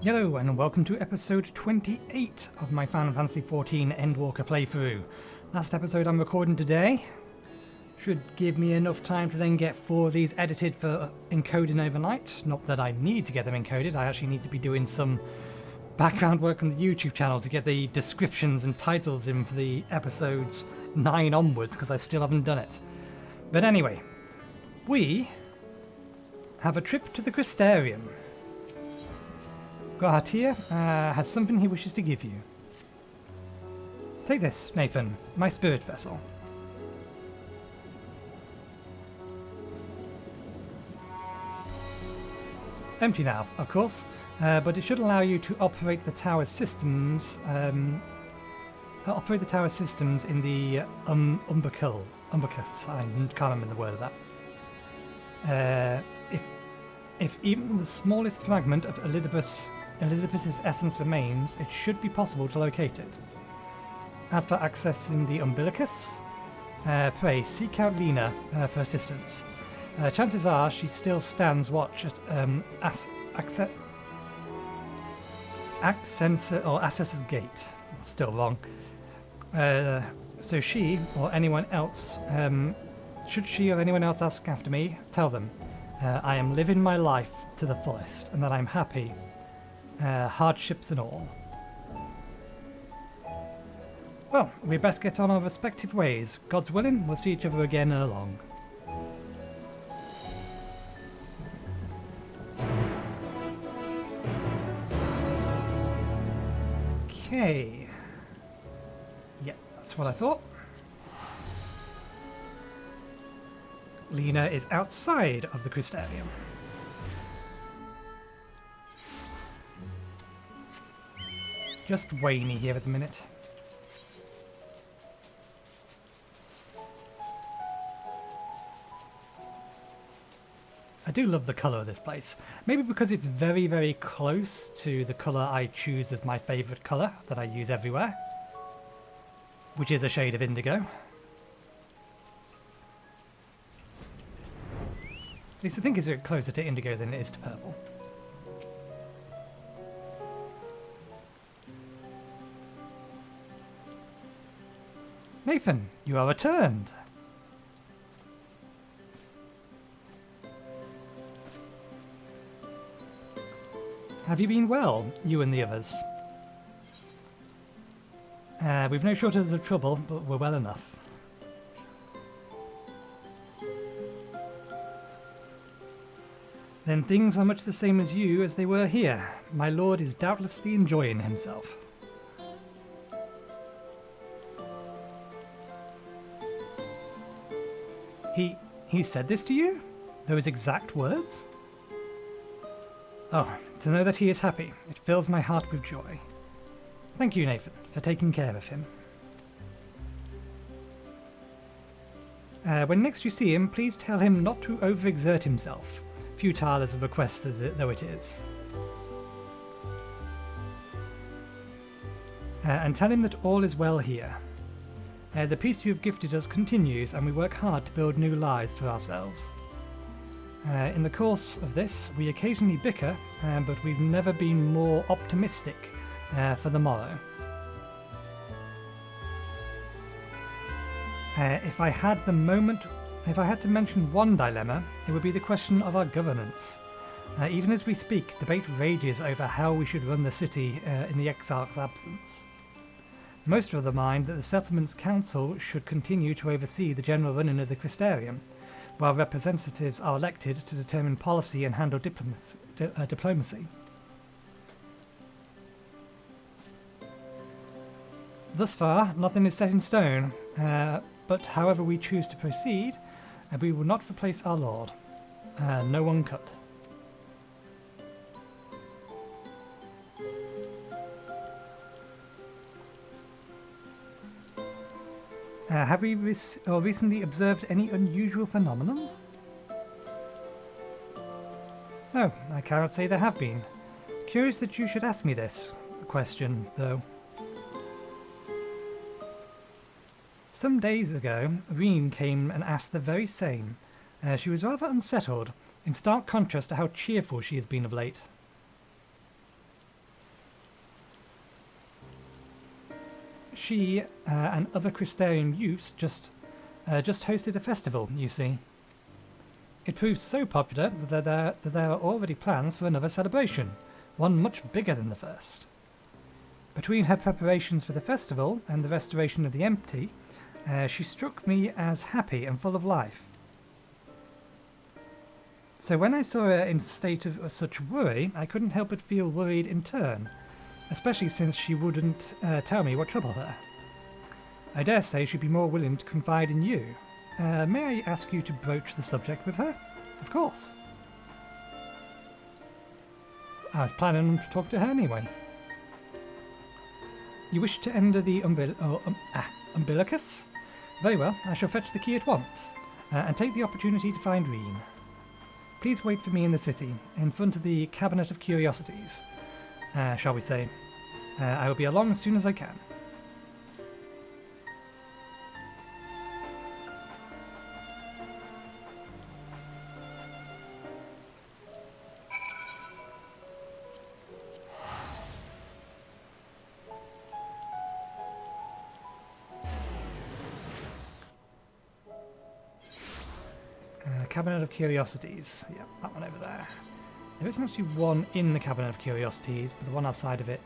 Hello and welcome to episode 28 of my Final Fantasy XIV Endwalker playthrough. Last episode I'm recording today. Should give me enough time to then get 4 of these edited for encoding overnight. Not that I need to get them encoded, I actually need to be doing some background work on the YouTube channel to get the descriptions and titles in for the episodes 9 onwards, because I still haven't done it. But anyway, we have a trip to the Crystarium. Grahatir has something he wishes to give you. Take this, Nathan, my spirit vessel. Empty now, of course, but it should allow you to operate the tower's systems. Operate the tower's systems in the Umbricus. I can't remember the word of that. If even the smallest fragment of Elidibus' essence remains, it should be possible to locate it. As for accessing the Umbilicus, pray seek out Lena for assistance. Chances are she still stands watch at Accessor's Gate. It's still wrong. So she or anyone else, should she or anyone else ask after me, tell them I am living my life to the fullest and that I'm happy. Hardships and all. Well, we best get on our respective ways. God's willing, we'll see each other again ere long. Okay. Yeah, that's what I thought. Lena is outside of the Crystarium. Just Wayne here at the minute. I do love the colour of this place. Maybe because it's very, very close to the colour I choose as my favourite colour that I use everywhere, which is a shade of indigo. At least I think it's closer to indigo than it is to purple. Nathan, you are returned. Have you been well, you and the others? We've no shortage of trouble, but we're well enough. Then things are much the same as you as they were here. My lord is doubtlessly enjoying himself. He said this to you? Those exact words? Oh, to know that he is happy, it fills my heart with joy. Thank you, Nathan, for taking care of him. When next you see him, please tell him not to overexert himself, futile as a request though it is. And tell him that all is well here. The peace you have gifted us continues, and we work hard to build new lives for ourselves. In the course of this, we occasionally bicker, but we've never been more optimistic for the morrow. If I had to mention one dilemma, it would be the question of our governance. Even as we speak, debate rages over how we should run the city in the Exarch's absence. Most are of the mind that the Settlements Council should continue to oversee the general running of the Crystarium, while representatives are elected to determine policy and handle diplomacy. Thus far, nothing is set in stone, but however we choose to proceed, we will not replace our Lord. No one could. Have we recently observed any unusual phenomenon? No, I cannot say there have been. Curious that you should ask me this question, though. Some days ago, Reen came and asked the very same. She was rather unsettled, in stark contrast to how cheerful she has been of late. she and other Crystarium youths just hosted a festival, you see. It proved so popular that there are already plans for another celebration, one much bigger than the first. Between her preparations for the festival and the restoration of the empty, she struck me as happy and full of life. So when I saw her in a state of such worry, I couldn't help but feel worried in turn, especially since she wouldn't tell me what troubled her. I dare say she'd be more willing to confide in you. May I ask you to broach the subject with her? Of course. I was planning to talk to her anyway. You wish to enter the umbilicus? Very well, I shall fetch the key at once, and take the opportunity to find Reen. Please wait for me in the city, in front of the Cabinet of Curiosities, shall we say. I will be along as soon as I can. Cabinet of Curiosities. Yeah, that one over there. There isn't actually one in the Cabinet of Curiosities, but the one outside of it...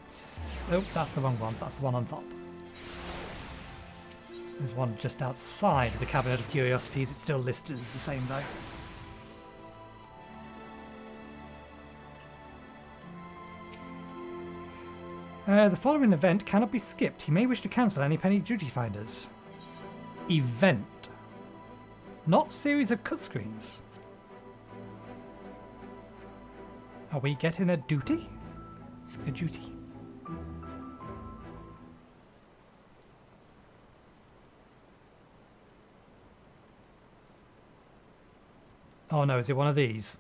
Oh, that's the wrong one. That's the one on top. There's one just outside the Cabinet of Curiosities. It's still listed as the same, though. The following event cannot be skipped. You may wish to cancel any penny duty finders. Event. Not series of cut screens. Are we getting a duty? A duty? Oh no, is it one of these?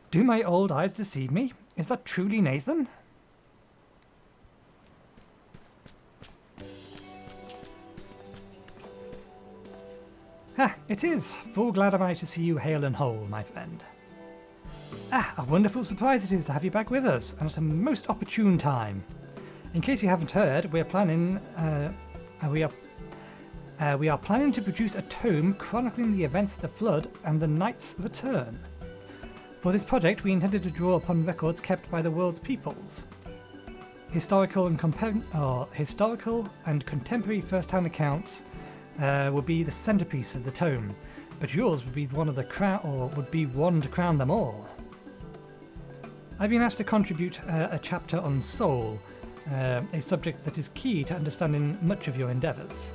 Do my old eyes deceive me? Is that truly Nathan? Ah, it is. Full glad am I to see you hale and whole, my friend. Ah, a wonderful surprise it is to have you back with us, and at a most opportune time. In case you haven't heard, we are planning to produce a tome chronicling the events of the Flood and the Knight's return. For this project, we intended to draw upon records kept by the world's peoples. Historical and contemporary first-hand accounts would be the centerpiece of the tome, but yours would be one to crown them all. I've been asked to contribute a chapter on soul, a subject that is key to understanding much of your endeavours.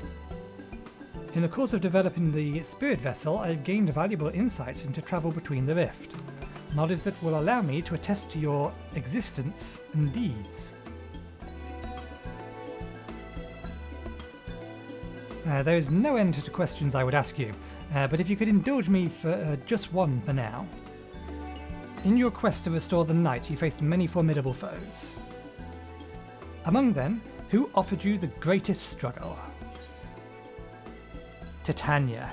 In the course of developing the spirit vessel, I've gained valuable insights into travel between the rift, knowledge that will allow me to attest to your existence and deeds. There is no end to questions I would ask you, but if you could indulge me for just one for now. In your quest to restore the Knight, you faced many formidable foes. Among them, who offered you the greatest struggle? Titania.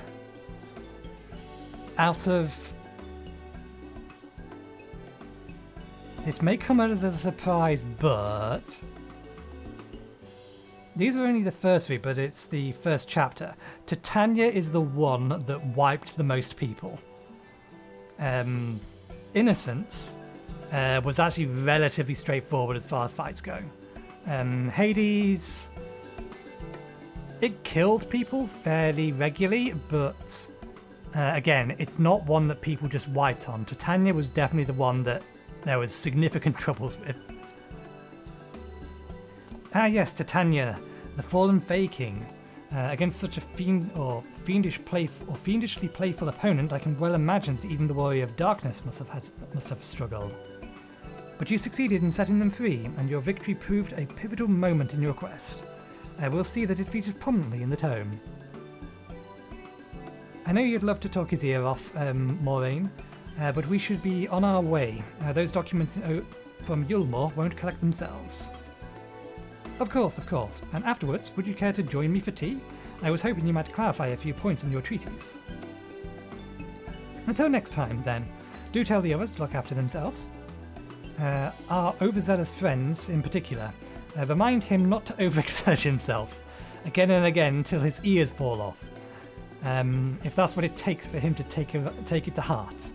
Out of... This may come as a surprise, but... These are only the first three, but it's the first chapter. Titania is the one that wiped the most people. Innocence was actually relatively straightforward as far as fights go. Hades... It killed people fairly regularly, but again, it's not one that people just wiped on. Titania was definitely the one that there was significant troubles with. Ah yes, Titania, the fallen Fey King. Against such a fiendishly playful opponent, I can well imagine that even the Warrior of Darkness must have struggled. But you succeeded in setting them free, and your victory proved a pivotal moment in your quest. We'll see that it features prominently in the tome. I know you'd love to talk his ear off, Maureen, but we should be on our way. Those documents from Yulmore won't collect themselves. Of course. And afterwards, would you care to join me for tea? I was hoping you might clarify a few points on your treaties. Until next time, then, Do tell the others to look after themselves. Our overzealous friends, in particular, remind him not to overexert himself again and again till his ears fall off, if that's what it takes for him to take it to heart.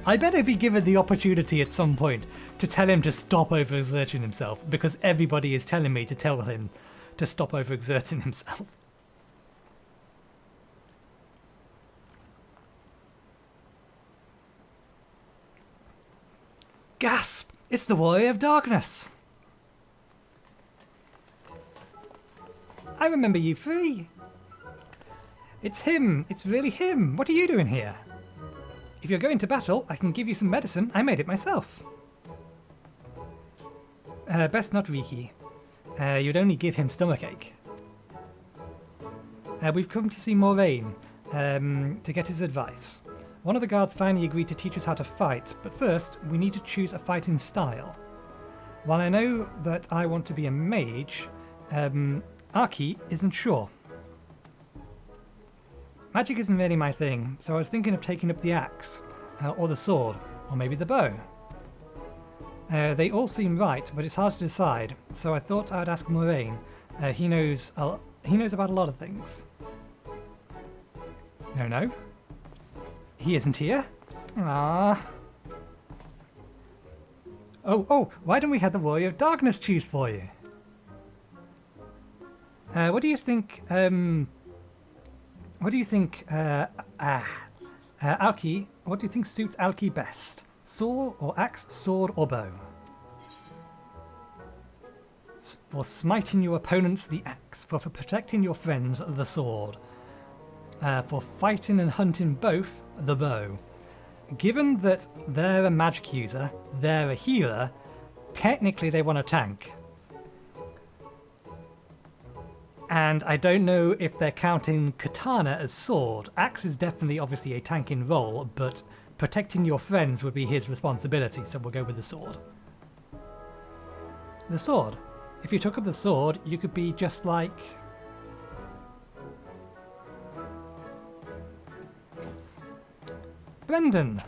I better be given the opportunity at some point to tell him to stop overexerting himself, because everybody is telling me to tell him to stop overexerting himself. Gasp! It's the Warrior of Darkness! I remember you three! It's him! It's really him! What are you doing here? If you're going to battle, I can give you some medicine. I made it myself. Best not, Riki. You'd only give him stomachache. We've come to see Moraine, to get his advice. One of the guards finally agreed to teach us how to fight, but first we need to choose a fighting style. While I know that I want to be a mage, Archie isn't sure. Magic isn't really my thing, so I was thinking of taking up the axe, or the sword, or maybe the bow. They all seem right, but it's hard to decide, so I thought I'd ask Moraine. He knows about a lot of things. No? He isn't here? Ah. Oh, why don't we have the Warrior of Darkness choose for you? What do you think, Alki, what do you think suits Alki best? Sword or axe, sword or bow? For smiting your opponents, the axe. For protecting your friends, the sword. For fighting and hunting both, the bow. Given that they're a magic user, they're a healer, technically they want a tank. And I don't know if they're counting katana as sword. Axe is definitely obviously a tanking role, but protecting your friends would be his responsibility, so we'll go with the sword. The sword. If you took up the sword, you could be just like... Brendan,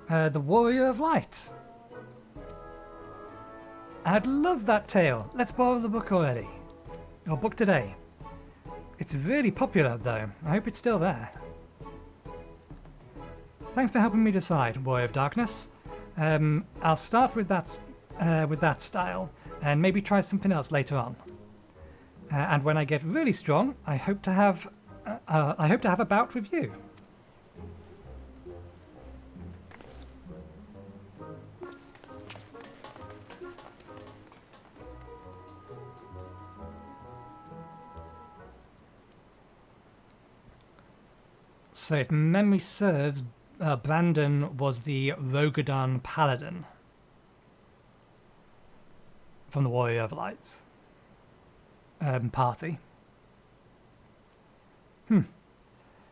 the Warrior of Light. I'd love that tale. Let's borrow the book already. Or book today. It's really popular though. I hope it's still there. Thanks for helping me decide, Warrior of Darkness. I'll start with that style, and maybe try something else later on. And when I get really strong, I hope to have a bout with you. So if memory serves, Brandon was the Rogadon Paladin from the Warrior of Lights party.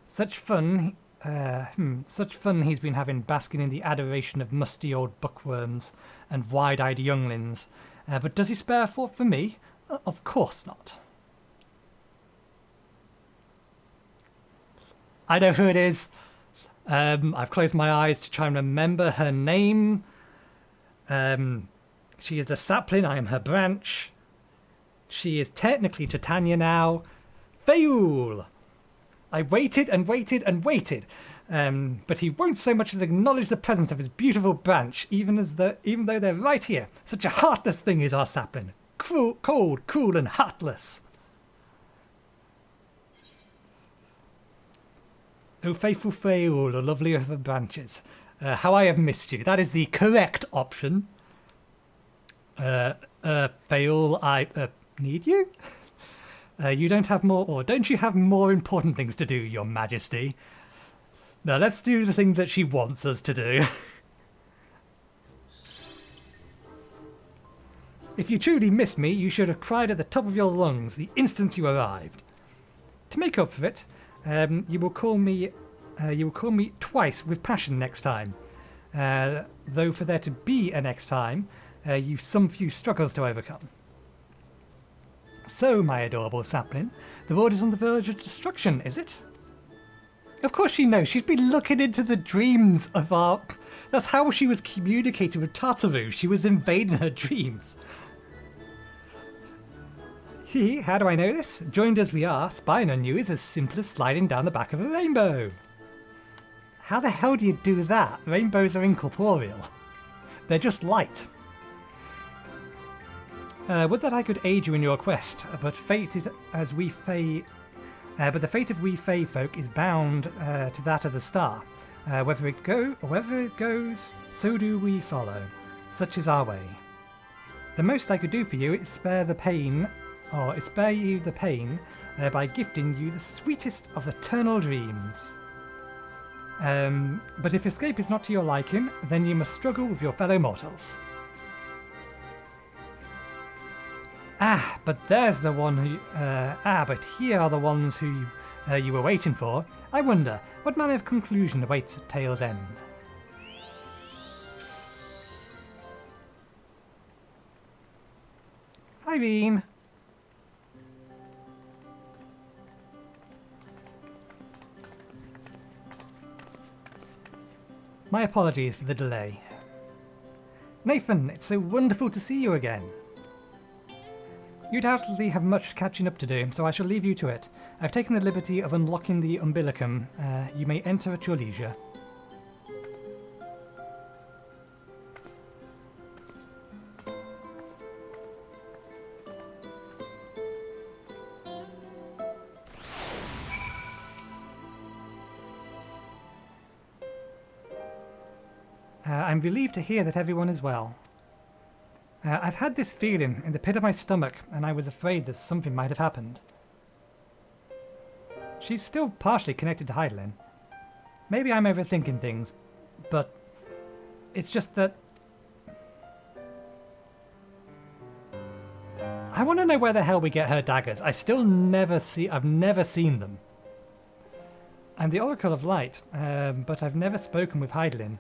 Such fun he's been having, basking in the adoration of musty old bookworms and wide-eyed younglings. But does he spare a thought for me? Of course not. I know who it is. I've closed my eyes to try and remember her name. She is the sapling, I am her branch. She is technically Titania now. Fayoul! I waited and waited and waited, but he won't so much as acknowledge the presence of his beautiful branch, even though they're right here. Such a heartless thing is our sapling. Cold, cruel and heartless. Oh, faithful Fayoul, the lovelier of the branches. How I have missed you. That is the correct option. Fayoul, I need you? You don't have more, or don't you have more important things to do, Your Majesty? Now let's do the thing that she wants us to do. If you truly missed me, you should have cried at the top of your lungs the instant you arrived. To make up for it, you will call me twice with passion next time. Though for there to be a next time, you've some few struggles to overcome. So, my adorable sapling, the world is on the verge of destruction, is it? Of course she knows. She's been looking into the dreams of our... That's how she was communicating with Tartaru. She was invading her dreams. How do I know this? Joined as we are, spying on you is as simple as sliding down the back of a rainbow. How the hell do you do that? Rainbows are incorporeal. They're just light. Would that I could aid you in your quest, but the fate of we Fey folk is bound to that of the star. Whether it goes, so do we follow. Such is our way. The most I could do for you is spare you the pain by gifting you the sweetest of eternal dreams. But if escape is not to your liking, then you must struggle with your fellow mortals. But there's the one who... but here are the ones who you were waiting for. I wonder, what manner of conclusion awaits at tale's end? Irene! My apologies for the delay. Nathan, it's so wonderful to see you again. You doubtlessly have much catching up to do, so I shall leave you to it. I've taken the liberty of unlocking the umbilicum. You may enter at your leisure. I'm relieved to hear that everyone is well. I've had this feeling in the pit of my stomach, and I was afraid that something might have happened. She's still partially connected to Heidelin. Maybe I'm overthinking things, but it's just that... I want to know where the hell we get her daggers. I've never seen them. I'm the Oracle of Light, but I've never spoken with Heidelin,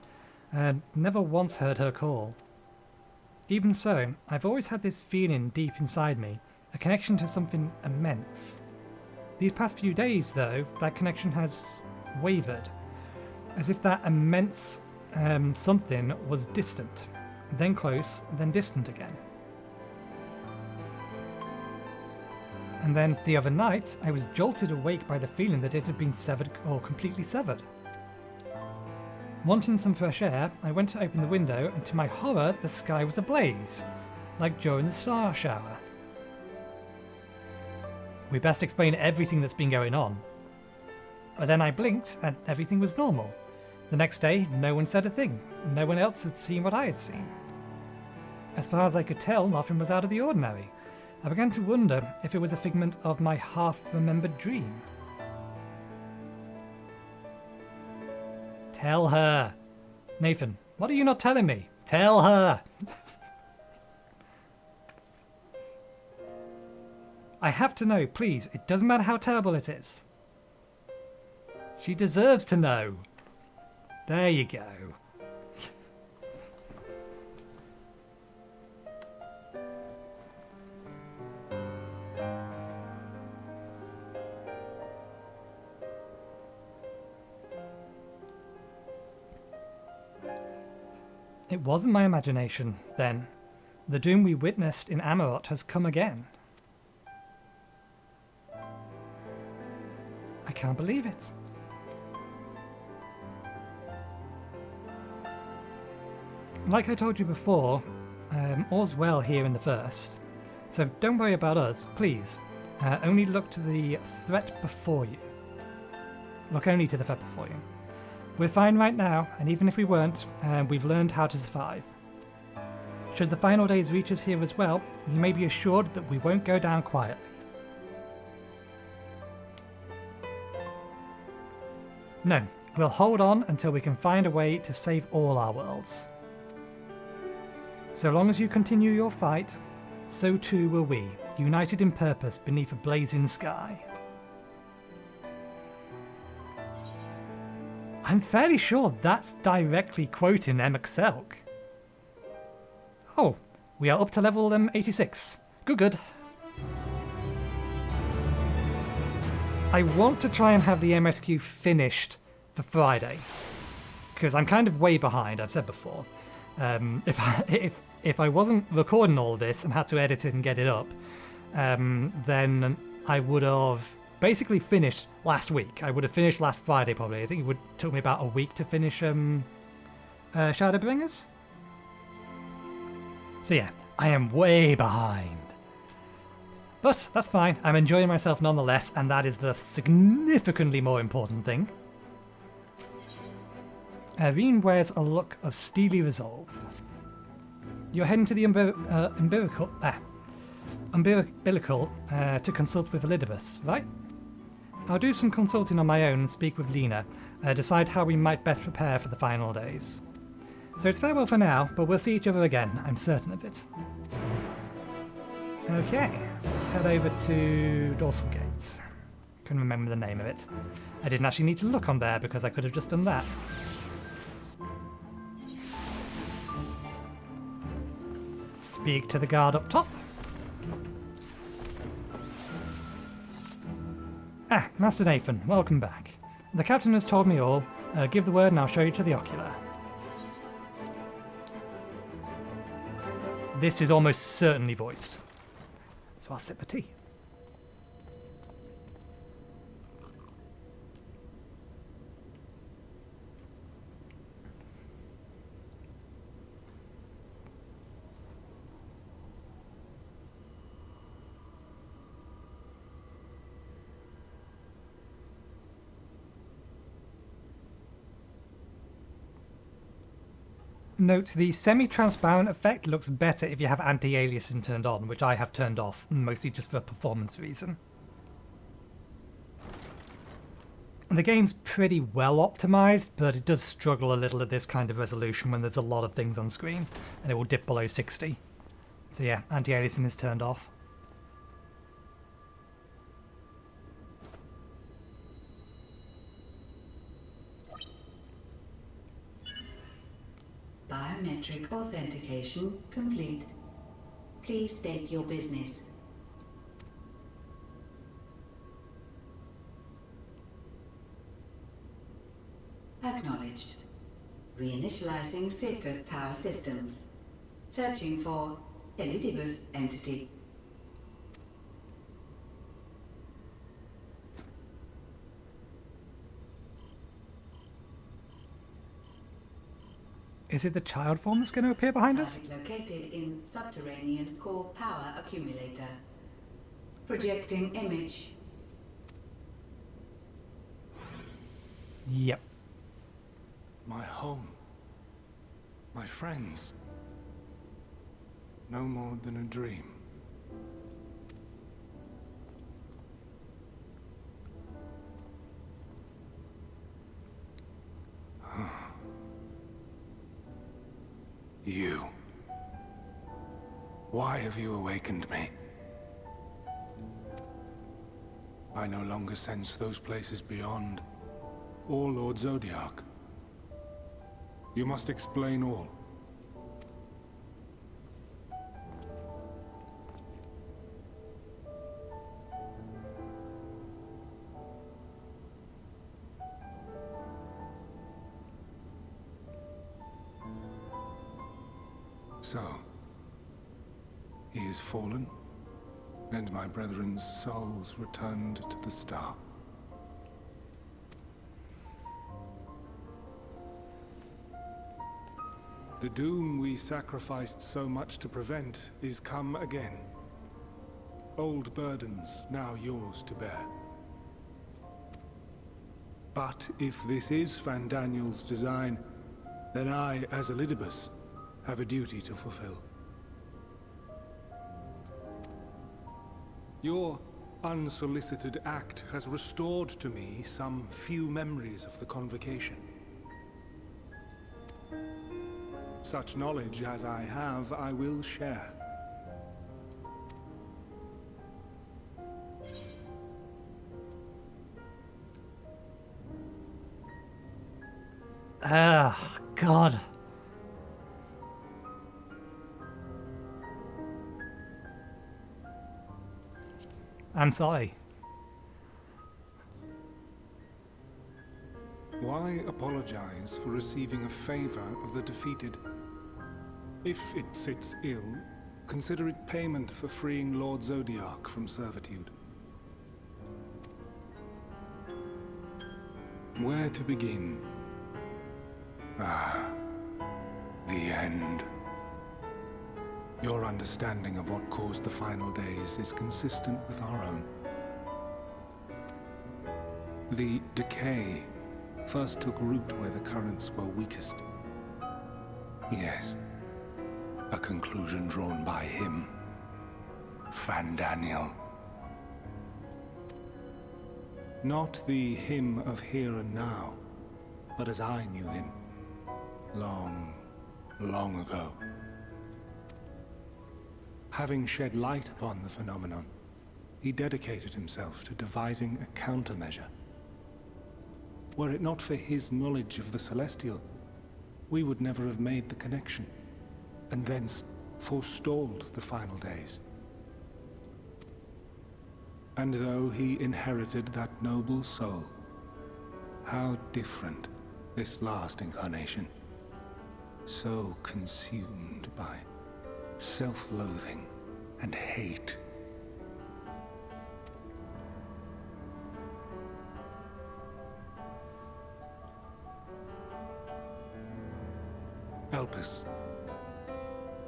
and never once heard her call. Even so, I've always had this feeling deep inside me, a connection to something immense. These past few days, though, that connection has wavered, as if that immense something was distant, then close, then distant again. And then the other night, I was jolted awake by the feeling that it had been severed or completely severed. Wanting some fresh air, I went to open the window, and to my horror, the sky was ablaze, like during the star shower. We best explain everything that's been going on. But then I blinked, and everything was normal. The next day, no one said a thing. No one else had seen what I had seen. As far as I could tell, nothing was out of the ordinary. I began to wonder if it was a figment of my half-remembered dream. Tell her. Nathan, what are you not telling me? Tell her. I have to know, please. It doesn't matter how terrible it is. She deserves to know. There you go. It wasn't my imagination, then. The doom we witnessed in Amarot has come again. I can't believe it. Like I told you before, all's well here in the First. So don't worry about us, please. Only look to the threat before you. Look only to the threat before you. We're fine right now, and even if we weren't, we've learned how to survive. Should the final days reach us here as well, you may be assured that we won't go down quietly. No, we'll hold on until we can find a way to save all our worlds. So long as you continue your fight, so too will we, united in purpose beneath a blazing sky. I'm fairly sure that's directly quoting Emexelk. Oh, we are up to level 86. Good. I want to try and have the MSQ finished for Friday, because I'm kind of way behind, I've said before. If I wasn't recording all of this and had to edit it and get it up, then I would have basically finished last week. I would have finished last Friday probably. I think it took me about a week to finish Shadowbringers. So yeah, I am way behind. But that's fine, I'm enjoying myself nonetheless, and that is the significantly more important thing. Irene wears a look of steely resolve. You're heading to the umbilical to consult with Elidibus, right? I'll do some consulting on my own and speak with Lena, decide how we might best prepare for the final days. So it's farewell for now, but we'll see each other again, I'm certain of it. Okay, let's head over to Dorsal Gate. Couldn't remember the name of it. I didn't actually need to look on there because I could have just done that. Speak to the guard up top. Ah, Master Nathan, welcome back. The captain has told me all. Give the word and I'll show you to the ocular. This is almost certainly voiced. So I'll sip a tea. Note, the semi-transparent effect looks better if you have anti-aliasing turned on, which I have turned off, mostly just for a performance reason. The game's pretty well optimized, but it does struggle a little at this kind of resolution when there's a lot of things on screen, and it will dip below 60. So yeah, anti-aliasing is turned off. Biometric authentication complete. Please state your business. Acknowledged. Reinitializing Circus Tower systems. Searching for Elidibus entity. Is it the child form that's going to appear behind us? Located in subterranean core power accumulator. Projecting image. Yep. My home. My friends. No more than a dream. You. Why have you awakened me? I no longer sense those places beyond, or Lord Zodiac. You must explain all. So, he is fallen, and my brethren's souls returned to the star. The doom we sacrificed so much to prevent is come again. Old burdens now yours to bear. But if this is Fandaniel's design, then I, as Elidibus, have a duty to fulfill. Your unsolicited act has restored to me some few memories of the convocation. Such knowledge as I have, I will share. Ah, God. I'm sorry. Why apologize for receiving a favor of the defeated? If it sits ill, consider it payment for freeing Lord Zodiac from servitude. Where to begin? Ah, the end. Your understanding of what caused the final days is consistent with our own. The decay first took root where the currents were weakest. Yes, a conclusion drawn by him, Fandaniel. Not the him of here and now, but as I knew him, long, long ago. Having shed light upon the phenomenon, he dedicated himself to devising a countermeasure. Were it not for his knowledge of the Celestial, we would never have made the connection, and thence forestalled the final days. And though he inherited that noble soul, how different this last incarnation, so consumed by self-loathing and hate. Elpis.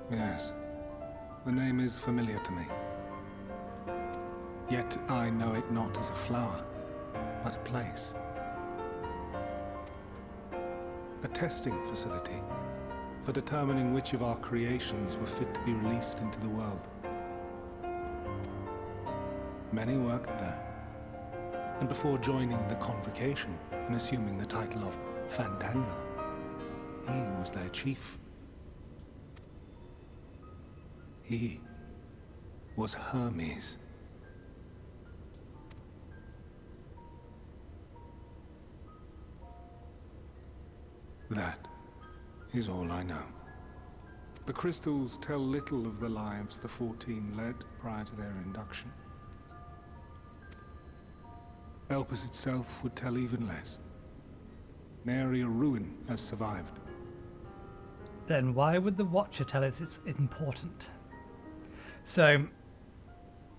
Yes, the name is familiar to me. Yet I know it not as a flower, but a place. A testing facility for determining which of our creations were fit to be released into the world. Many worked there, and before joining the convocation and assuming the title of Fandaniel, he was their chief. He was Hermes. That is all I know. The crystals tell little of the lives the 14 led prior to their induction. Elpis itself would tell even less. Nary a ruin has survived. Then why would the Watcher tell us it's important? So,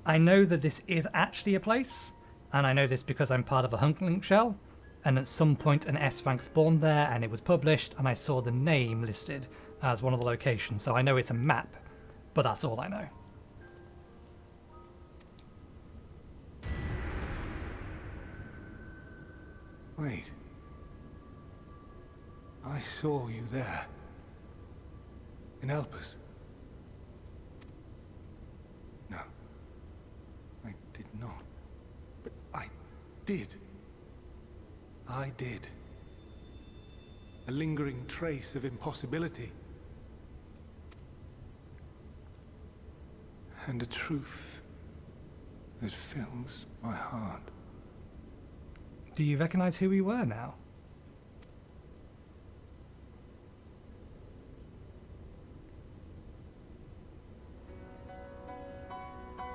I know that this is actually a place, and I know this because I'm part of a Hunklink shell, and at some point an S-rank spawned there and it was published, and I saw the name listed as one of the locations, so I know it's a map, but that's all I know. Wait. I saw you there. In Elpis. No. I did not. But I did. I did. A lingering trace of impossibility. And a truth that fills my heart. Do you recognize who we were now?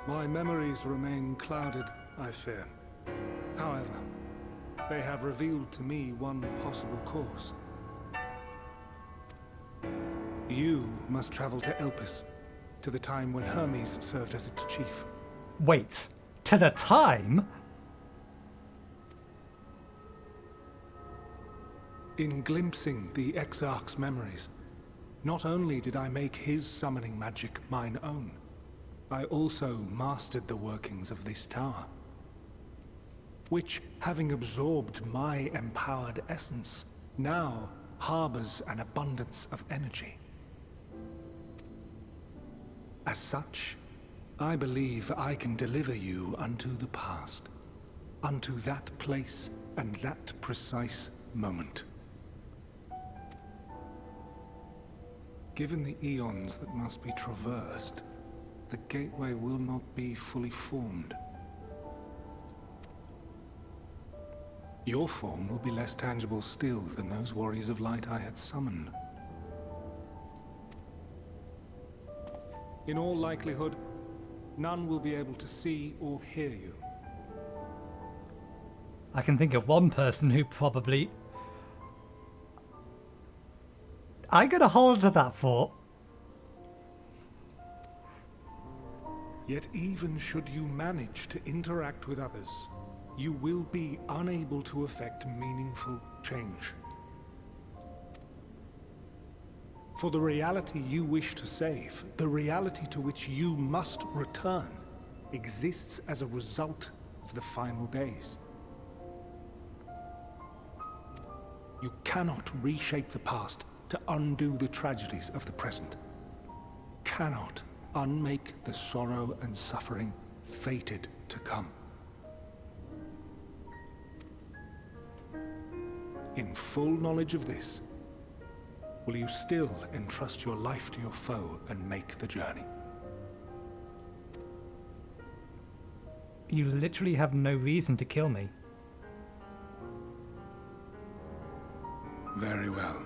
My memories remain clouded, I fear. However, they have revealed to me one possible course. You must travel to Elpis, to the time when Hermes served as its chief. Wait, to the time? In glimpsing the Exarch's memories, not only did I make his summoning magic mine own, I also mastered the workings of this tower, which, having absorbed my empowered essence, now harbors an abundance of energy. As such, I believe I can deliver you unto the past, unto that place and that precise moment. Given the eons that must be traversed, the gateway will not be fully formed. Your form will be less tangible still than those warriors of light I had summoned. In all likelihood, none will be able to see or hear you. I can think of one person who probably... I'm gonna hold to that thought. Yet even should you manage to interact with others, you will be unable to effect meaningful change. For the reality you wish to save, the reality to which you must return, exists as a result of the final days. You cannot reshape the past to undo the tragedies of the present. Cannot unmake the sorrow and suffering fated to come. In full knowledge of this, will you still entrust your life to your foe and make the journey? You literally have no reason to kill me. Very well.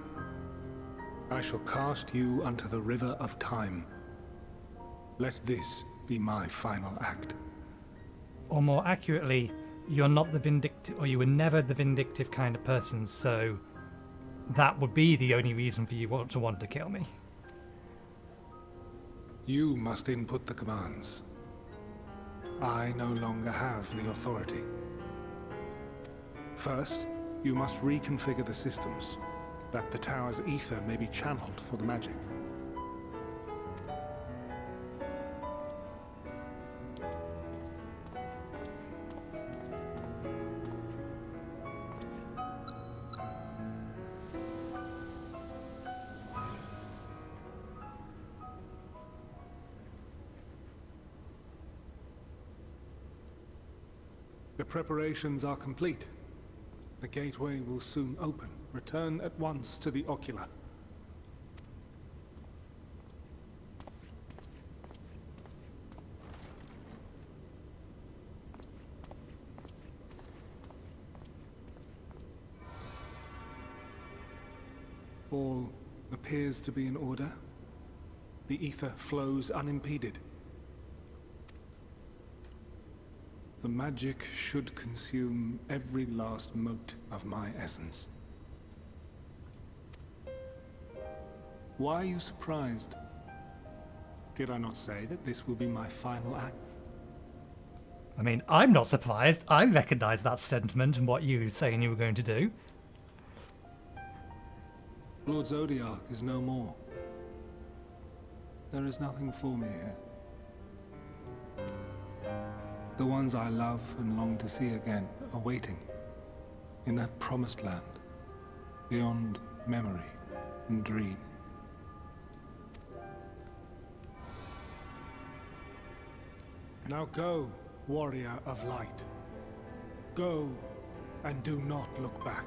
I shall cast you unto the river of time. Let this be my final act. Or more accurately, you're not the vindictive, or you were never the vindictive kind of person, so that would be the only reason for you to want to kill me. You must input the commands. I no longer have the authority. First, you must reconfigure the systems, that the tower's ether may be channeled for the magic. The preparations are complete. The gateway will soon open. Return at once to the ocular. All appears to be in order. The ether flows unimpeded. The magic should consume every last mote of my essence. Why are you surprised? Did I not say that this will be my final act? I mean, I'm not surprised. I recognise that sentiment and what you were saying you were going to do. Lord Zodiac is no more. There is nothing for me here. The ones I love and long to see again are waiting in that promised land, beyond memory and dream. Now go, warrior of light. Go, and do not look back.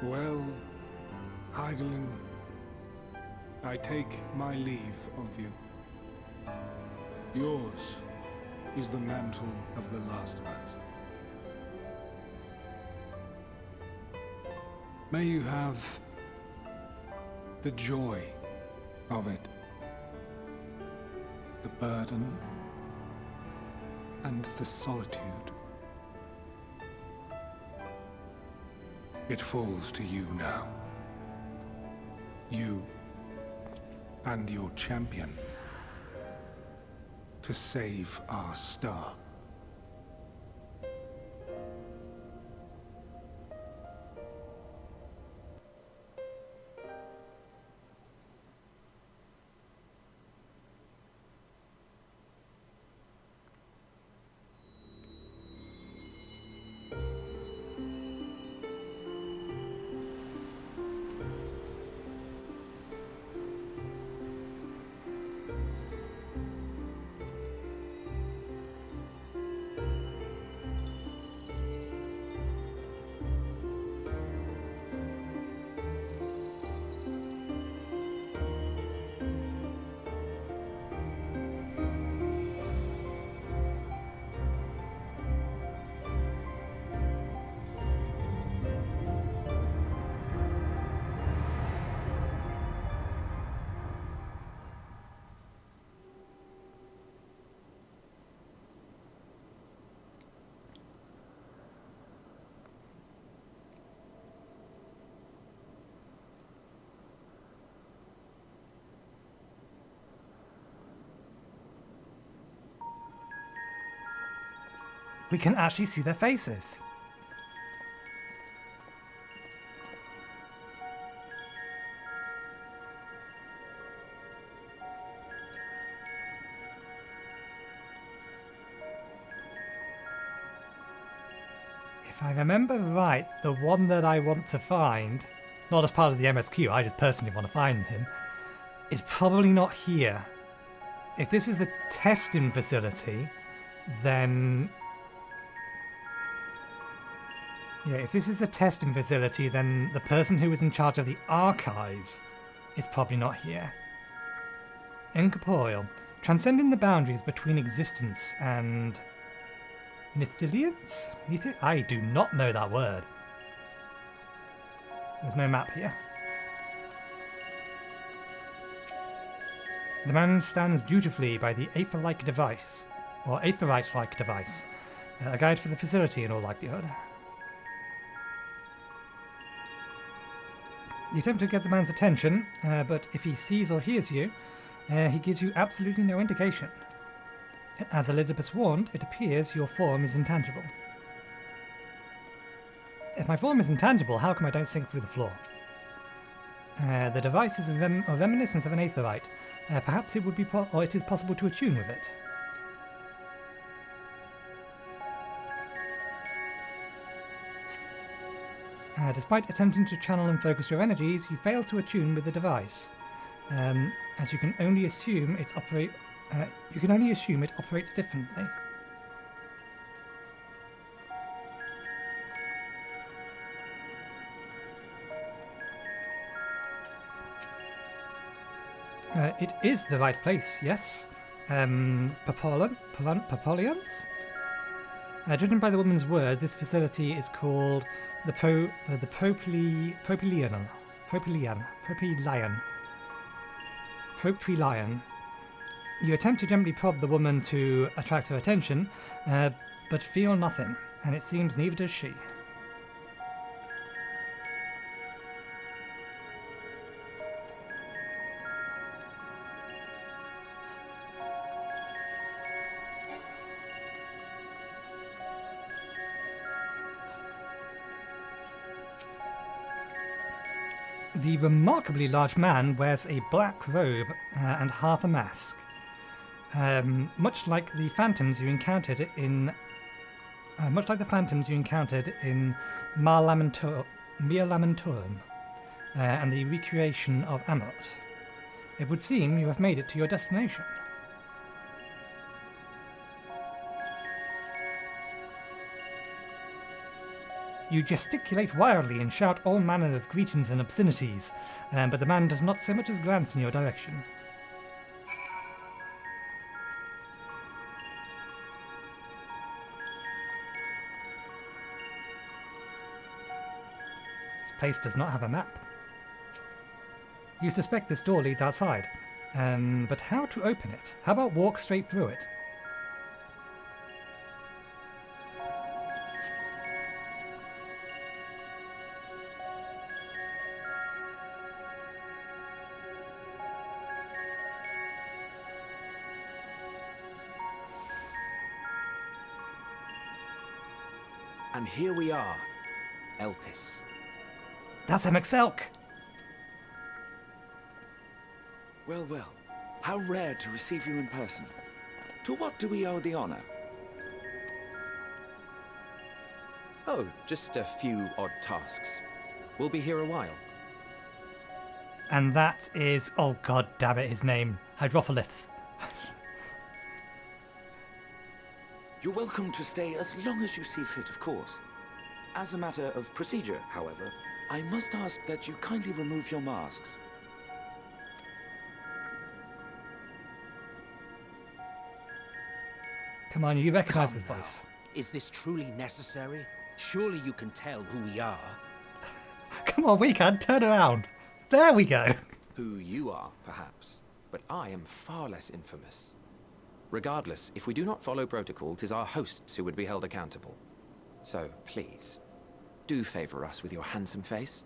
Well, Heidelin, I take my leave of you. Yours is the mantle of the last of us. May you have the joy of it, the burden, and the solitude. It falls to you now. You and your champion to save our star. We can actually see their faces. If I remember right, the one that I want to find, not as part of the MSQ, I just personally want to find him, is probably not here. If this is the testing facility, then... Yeah, if this is the testing facility, then the person who is in charge of the archive is probably not here. Incorporeal. Transcending the boundaries between existence and... Nithilians? I do not know that word. There's no map here. The man stands dutifully by the Aether-like device, or Aetherite-like device. A guide for the facility in all likelihood. You attempt to get the man's attention, but if he sees or hears you, he gives you absolutely no indication. As Elidibus warned, it appears your form is intangible. If my form is intangible, how come I don't sink through the floor? The device is a reminiscence of an Aetherite. Perhaps it would be it is possible to attune with it. Despite attempting to channel and focus your energies, you fail to attune with the device, as you can only assume it operates differently. It is the right place, yes. Papolians? Judging by the woman's words, this facility is called the Propylian. You attempt to gently prod the woman to attract her attention, but feel nothing, and it seems neither does she. The remarkably large man wears a black robe and half a mask. Much like the phantoms you encountered in Mar Lamentorum and the recreation of Amarot. It would seem you have made it to your destination. You gesticulate wildly and shout all manner of greetings and obscenities, but the man does not so much as glance in your direction. This place does not have a map. You suspect this door leads outside, but how to open it? How about walk straight through it? And here we are, Elpis. That's MXelk! Well, well, how rare to receive you in person. To what do we owe the honor? Oh, just a few odd tasks. We'll be here a while. And that is, oh god damn it, his name, Hydropholith. You're welcome to stay as long as you see fit, of course. As a matter of procedure, however, I must ask that you kindly remove your masks. Come on, you recognise Come this now. voice. Is this truly necessary? Surely you can tell who we are. Come on, we can, turn around. There we go. Who you are, perhaps, but I am far less infamous. Regardless, if we do not follow protocol, 'tis our hosts who would be held accountable. So, please, do favour us with your handsome face.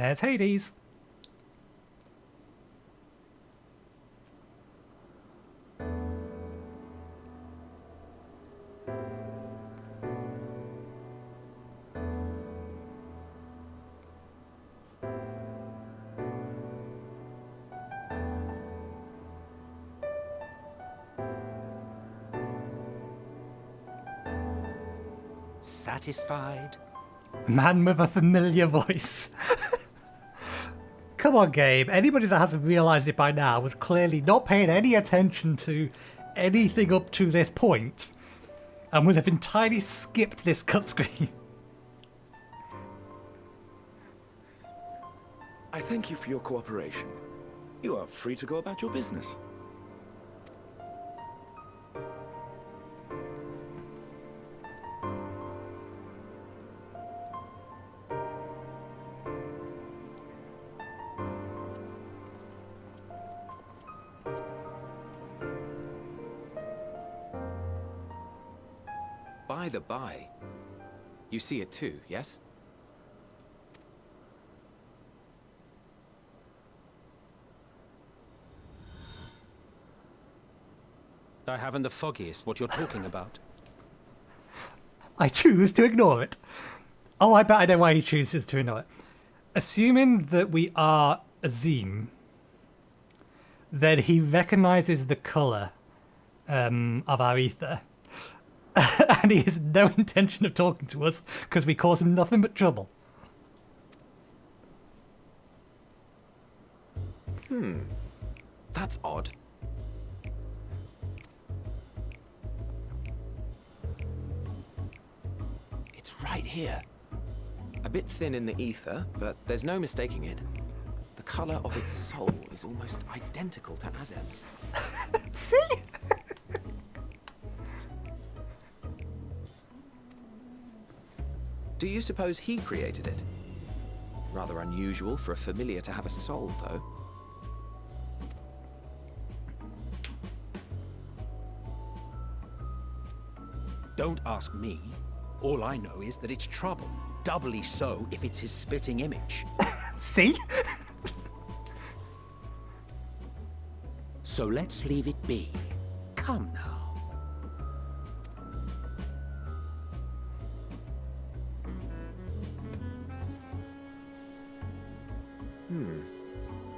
There's Hades. Satisfied? Man with a familiar voice. Come on, Gabe. Anybody that hasn't realised it by now was clearly not paying any attention to anything up to this point and would have entirely skipped this cutscene. I thank you for your cooperation. You are free to go about your business. By the by, you see it too, yes? I haven't the foggiest what you're talking about. I choose to ignore it. Oh, I bet I know why he chooses to ignore it. Assuming that we are Azim, then he recognises the colour of our ether. And he has no intention of talking to us because we cause him nothing but trouble. That's odd. It's right here. A bit thin in the ether, but there's no mistaking it. The colour of its soul is almost identical to Azem's. See? Do you suppose he created it? Rather unusual for a familiar to have a soul, though. Don't ask me. All I know is that it's trouble. Doubly so if it's his spitting image. See? So let's leave it be. Come now.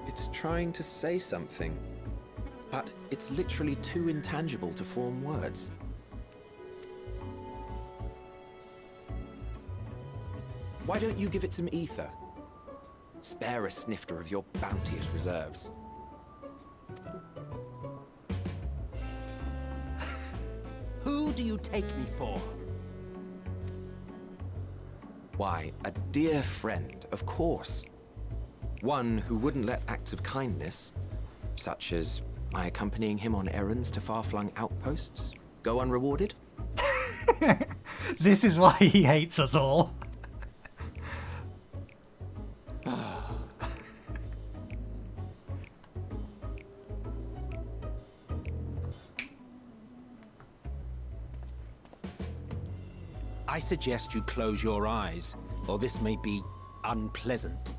It's trying to say something, but it's literally too intangible to form words. Why don't you give it some ether? Spare a snifter of your bounteous reserves. Who do you take me for? Why, a dear friend, of course. One who wouldn't let acts of kindness, such as my accompanying him on errands to far-flung outposts, go unrewarded. This is why he hates us all. I suggest you close your eyes, or this may be unpleasant.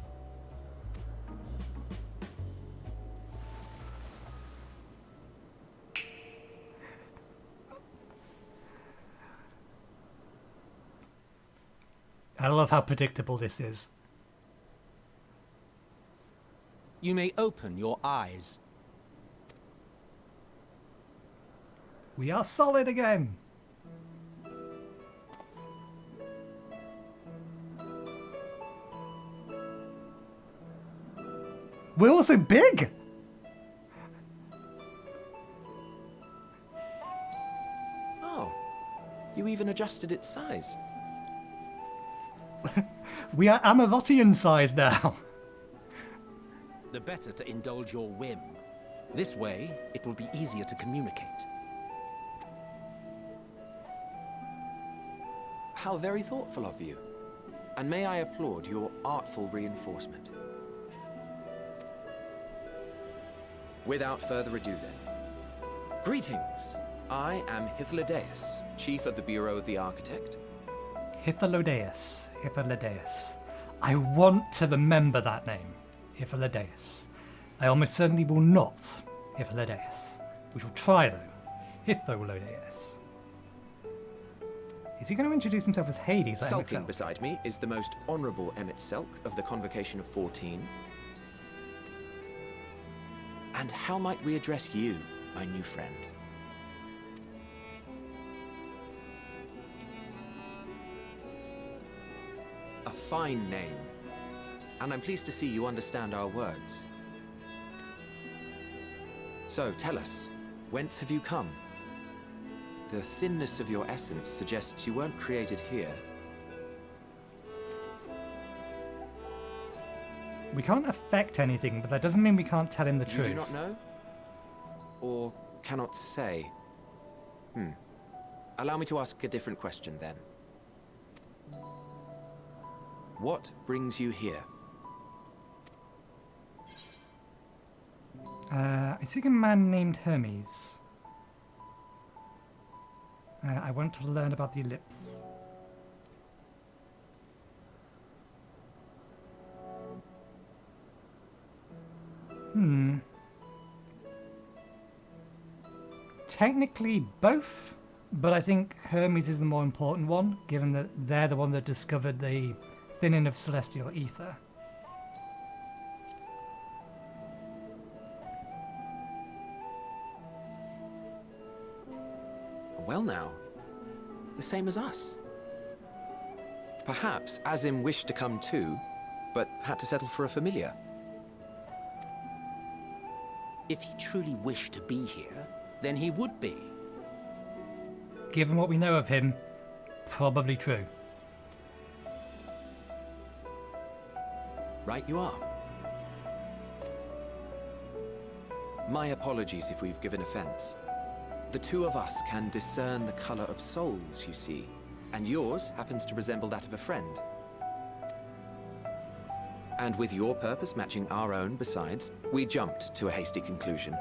I love how predictable this is. You may open your eyes. We are solid again. We're also big. Oh, you even adjusted its size. We are Amavotian size now. The better to indulge your whim. This way, it will be easier to communicate. How very thoughtful of you. And may I applaud your artful reinforcement. Without further ado then. Greetings. I am Elidibus, Chief of the Bureau of the Architect. Hythalodeus. I want to remember that name, Elidibus. I almost certainly will not, Elidibus. We shall try, though. Elidibus. Is he going to introduce himself as Hades? Sulking beside me is the most honourable Emmett Selk of the Convocation of 14. And how might we address you, my new friend? A fine name. And I'm pleased to see you understand our words. So, tell us, whence have you come? The thinness of your essence suggests you weren't created here. We can't affect anything, but that doesn't mean we can't tell him the truth. You do not know? Or cannot say? Allow me to ask a different question, then. What brings you here? I seek a man named Hermes. I want to learn about the ellipse. Technically both, but I think Hermes is the more important one, given that they're the one that discovered the thinning of celestial ether. Well now, the same as us. Perhaps Azim wished to come too, but had to settle for a familiar. If he truly wished to be here, then he would be. Given what we know of him, probably true. Right you are. My apologies if we've given offense. The two of us can discern the color of souls, you see, and yours happens to resemble that of a friend. And with your purpose matching our own besides, we jumped to a hasty conclusion.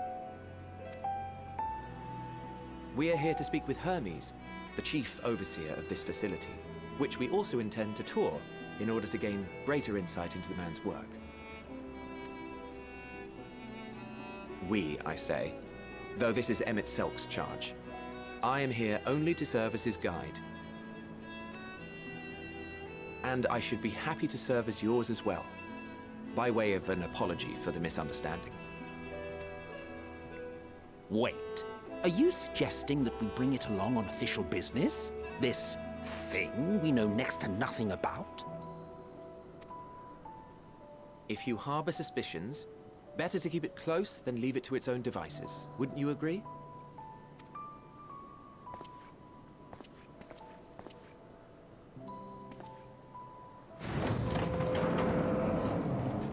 We are here to speak with Hermes, the chief overseer of this facility, which we also intend to tour in order to gain greater insight into the man's work. We, I say, though this is Emmett Selk's charge. I am here only to serve as his guide. And I should be happy to serve as yours as well, by way of an apology for the misunderstanding. Wait, are you suggesting that we bring it along on official business? This thing we know next to nothing about? If you harbor suspicions, better to keep it close than leave it to its own devices. Wouldn't you agree?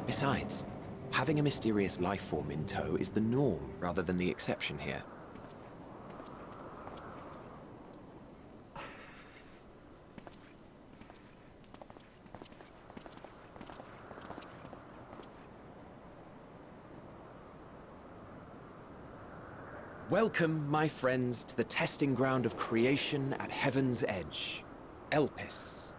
Besides, having a mysterious life form in tow is the norm rather than the exception here. Welcome, my friends, to the testing ground of creation at Heaven's Edge, Elpis.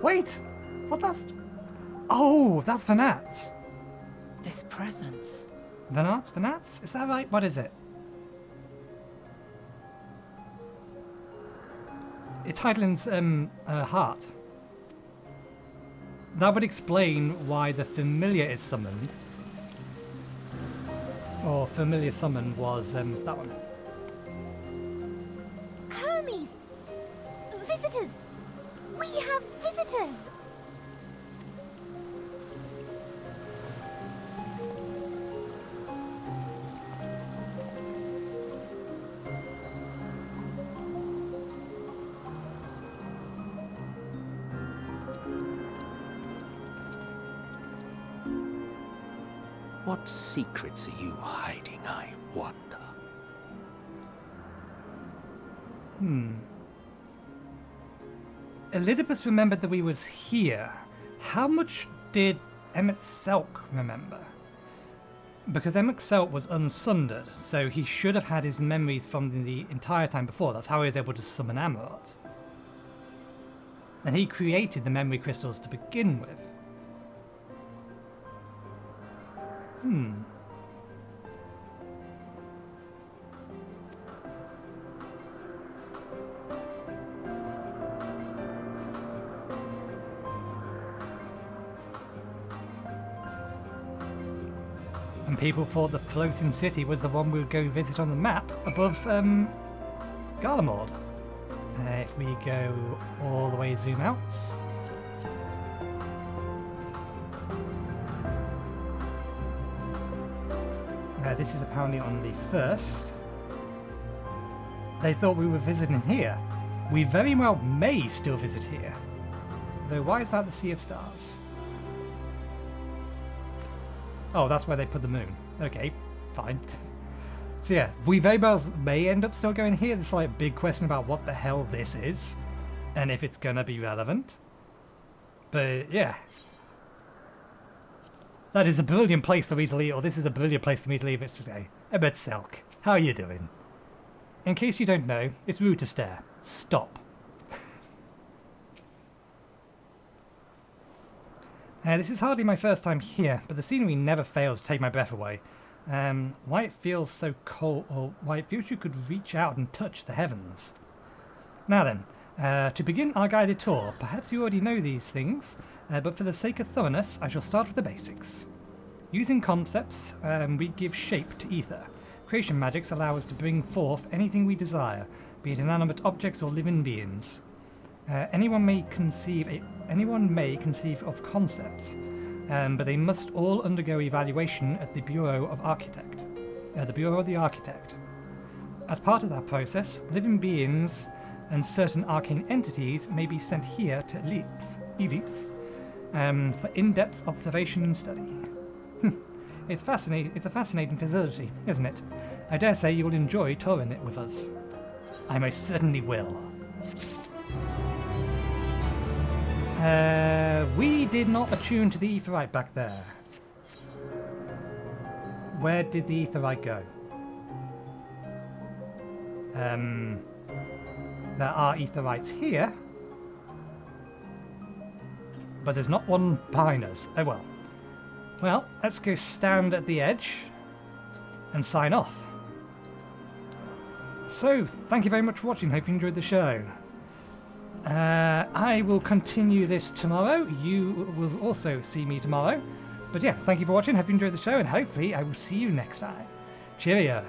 Wait! What that's... Oh, that's Vanat! This presence. Vanat? Is that right? What is it? It's Heidelin's heart. That would explain why the familiar is summoned. Or familiar summon was that one. Hermes! Visitors! We have visitors! What secrets are you hiding, I wonder? Elidibus remembered that we was here. How much did Emmett Selk remember? Because Emmett Selk was unsundered, so he should have had his memories from the entire time before. That's how he was able to summon Amarot. And he created the memory crystals to begin with. And people thought the floating city was the one we would go visit on the map above Garlemald. If we go all the way zoom out. This is apparently on the first. They thought we were visiting here. We very well may still visit here. Though why is that the Sea of Stars? Oh, that's where they put the moon. Okay, fine. So yeah, we very well may end up still going here. There's like a big question about what the hell this is. And if it's gonna be relevant. But yeah. That is a brilliant place for me to leave, or this is a brilliant place for me to leave it today. Emmett Selk, how are you doing? In case you don't know, it's rude to stare. Stop. This is hardly my first time here, but the scenery never fails to take my breath away. Why it feels so cold, or why it feels you could reach out and touch the heavens. Now then, to begin our guided tour, perhaps you already know these things, but for the sake of thoroughness, I shall start with the basics. Using concepts, we give shape to ether. Creation magics allow us to bring forth anything we desire, be it inanimate objects or living beings. Anyone may conceive of concepts, but they must all undergo evaluation at the Bureau of the Architect. As part of that process, living beings and certain arcane entities may be sent here to Elidibus for in-depth observation and study. It's a fascinating facility, isn't it? I dare say you will enjoy touring it with us. I most certainly will. We did not attune to the aetheryte back there. Where did the aetheryte go? There are aetherites here, but there's not one behind us. Oh well. Well, let's go stand at the edge and sign off. So, thank you very much for watching. Hope you enjoyed the show. I will continue this tomorrow. You will also see me tomorrow. But yeah, thank you for watching. Hope you enjoyed the show, and hopefully I will see you next time. Cheerio.